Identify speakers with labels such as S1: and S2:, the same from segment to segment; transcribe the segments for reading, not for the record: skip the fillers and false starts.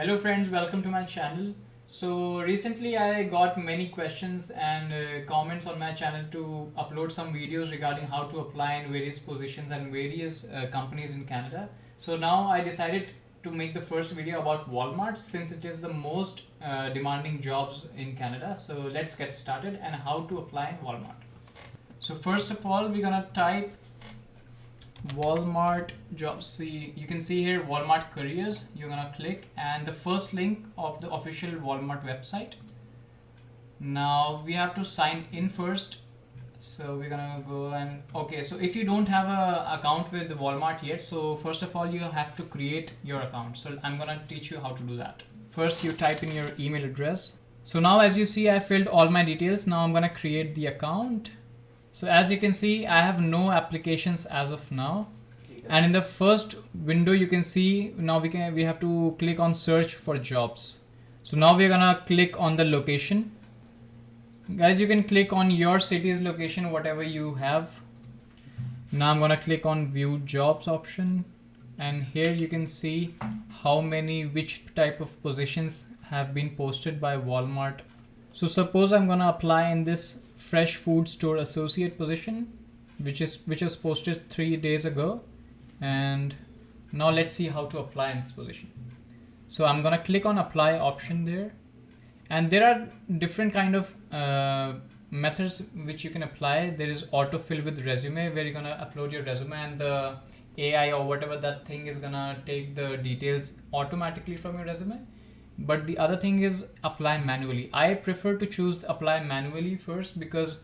S1: Hello friends, welcome to my channel. So recently I got many questions and comments on my channel to upload some videos regarding how to apply in various positions and various companies in Canada. So now I decided to make the first video about Walmart since it is the most demanding jobs in Canada. So let's get started and how to apply in Walmart. So first of all, we're gonna type Walmart jobs. See, you can see here Walmart careers. You're gonna click and the first link of the official Walmart website. Now we have to sign in first. So we're gonna go and okay, so if you don't have a account with Walmart yet, so first of all you have to create your account. So I'm gonna teach you how to do that. First you type in your email address. So now as you see I filled all my details. Now I'm gonna create the account. So as you can see, I have no applications as of now. And in the first window, you can see now we have to click on search for jobs. So now we're gonna click on the location. Guys, you can click on your city's location, whatever you have. Now I'm gonna click on view jobs option. And here you can see which type of positions have been posted by Walmart. So suppose I'm gonna apply in this fresh food store associate position, which was posted 3 days ago. And now let's see how to apply in this position. So I'm gonna click on apply option there. And there are different kind of methods which you can apply. There is autofill with resume where you're gonna upload your resume and the AI or whatever that thing is gonna take the details automatically from your resume. But the other thing is apply manually. I prefer to choose apply manually first because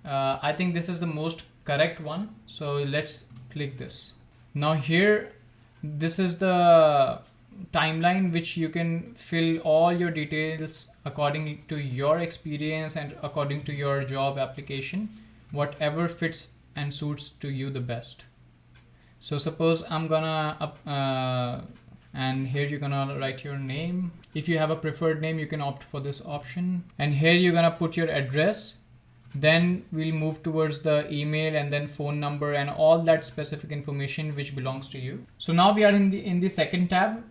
S1: I think this is the most correct one. So let's click this. Now here, this is the timeline which you can fill all your details according to your experience and according to your job application, whatever fits and suits to you the best. So suppose I'm gonna and here you're gonna write your name. If you have a preferred name, you can opt for this option. And here you're gonna put your address. Then we'll move towards the email and then phone number and all that specific information which belongs to you. So now we are in the second tab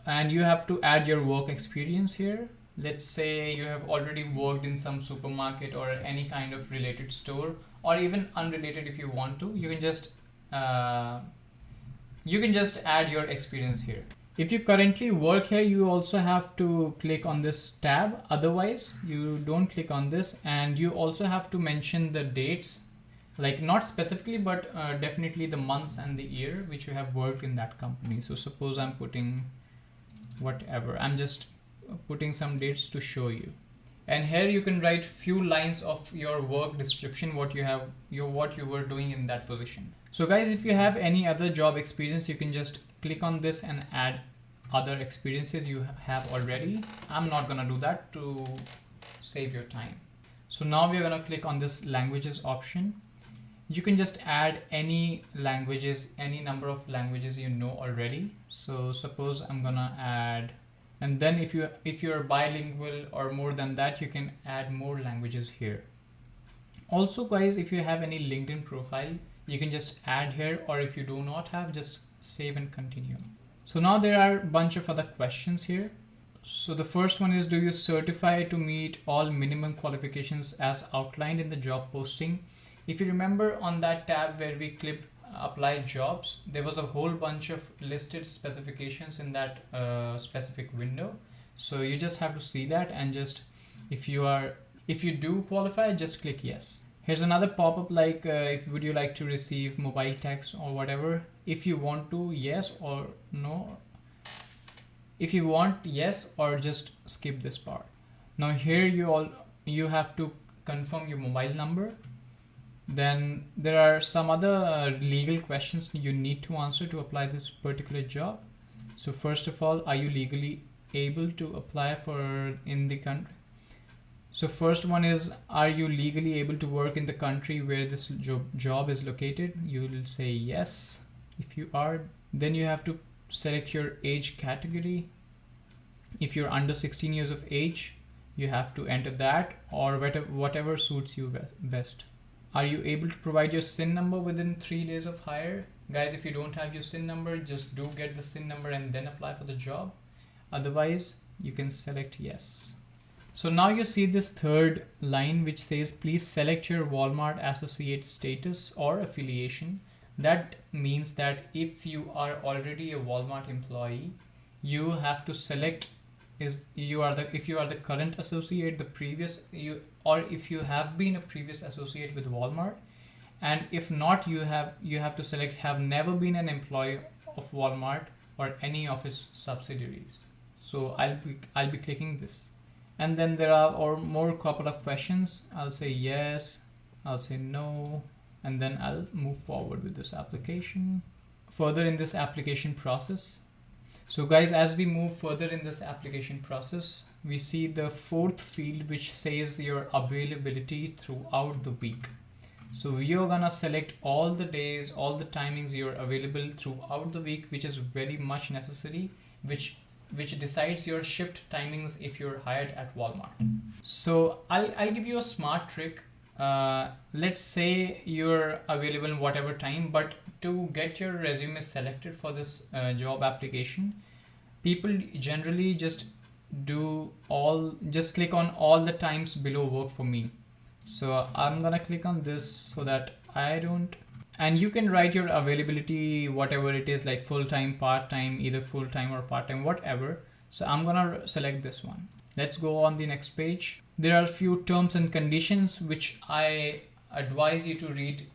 S1: and you have to add your work experience here. Let's say you have already worked in some supermarket or any kind of related store, or even unrelated if you want to. You can just add your experience here. If you currently work here, you also have to click on this tab. Otherwise, you don't click on this, and you also have to mention the dates, like not specifically, but definitely the months and the year which you have worked in that company. So suppose I'm putting whatever. I'm just putting some dates to show you. And here you can write few lines of your work description, what you were doing in that position. So guys, if you have any other job experience, you can just click on this and add other experiences you have already. I'm not gonna do that to save your time. So now we're gonna click on this languages option. You can just add any languages, any number of languages you know already. So suppose I'm gonna add, and then if you're bilingual or more than that, you can add more languages here. Also guys, if you have any LinkedIn profile, you can just add here, or if you do not have, just save and continue. So now there are a bunch of other questions here. So the first one is, do you certify to meet all minimum qualifications as outlined in the job posting? If you remember on that tab where we clicked apply jobs, there was a whole bunch of listed specifications in that specific window. So you just have to see that, and just if you do qualify, just click yes. Here's another pop-up like would you like to receive mobile text or whatever. If you want to, yes or no. If you want yes, or just skip this part. Now here you have to confirm your mobile number. Then there are some other legal questions you need to answer to apply this particular job. So first of all, are you legally able to apply for in the country? So first one is, are you legally able to work in the country where this job is located? You will say yes. If you are, then you have to select your age category. If you're under 16 years of age, you have to enter that, or whatever suits you best. Are you able to provide your SIN number within 3 days of hire? Guys, if you don't have your SIN number, just do get the SIN number and then apply for the job. Otherwise, you can select yes. So now you see this third line which says please select your Walmart associate status or affiliation. That means that if you are already a Walmart employee, you have to select if you are the current associate, the previous you, or if you have been a previous associate with Walmart, and if not, you have to select have never been an employee of Walmart or any of its subsidiaries. So I'll be clicking this. And then there are or more couple of questions. I'll say yes, I'll say no, and then I'll move forward with this application. Further in this application process. So guys, as we move further in this application process, we see the fourth field which says your availability throughout the week. So we are gonna select all the days, all the timings you're available throughout the week, which is very much necessary, which decides your shift timings if you're hired at Walmart. So I'll give you a smart trick. Let's say you're available in whatever time, but to get your resume selected for this job application, people generally just click on all the times below work for me. So I'm gonna click on this so that I don't, and you can write your availability, whatever it is, like full-time, part-time, either full-time or part-time, whatever. So I'm gonna select this one. Let's go on the next page. There are a few terms and conditions which I advise you to read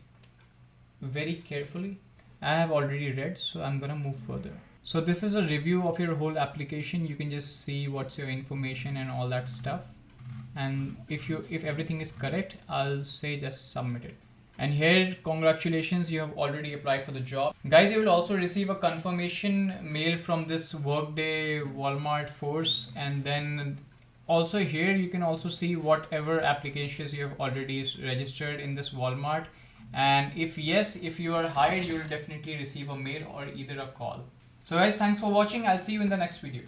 S1: very carefully. I have already read, so I'm gonna move further. So this is a review of your whole application. You can just see what's your information and all that stuff. And if everything is correct, I'll say just submit it. And here, congratulations, you have already applied for the job. Guys, you will also receive a confirmation mail from this Workday Walmart Force. And then also here, you can also see whatever applications you have already registered in this Walmart. And if yes, if you are hired, you will definitely receive a mail or either a call. So guys, thanks for watching. I'll see you in the next video.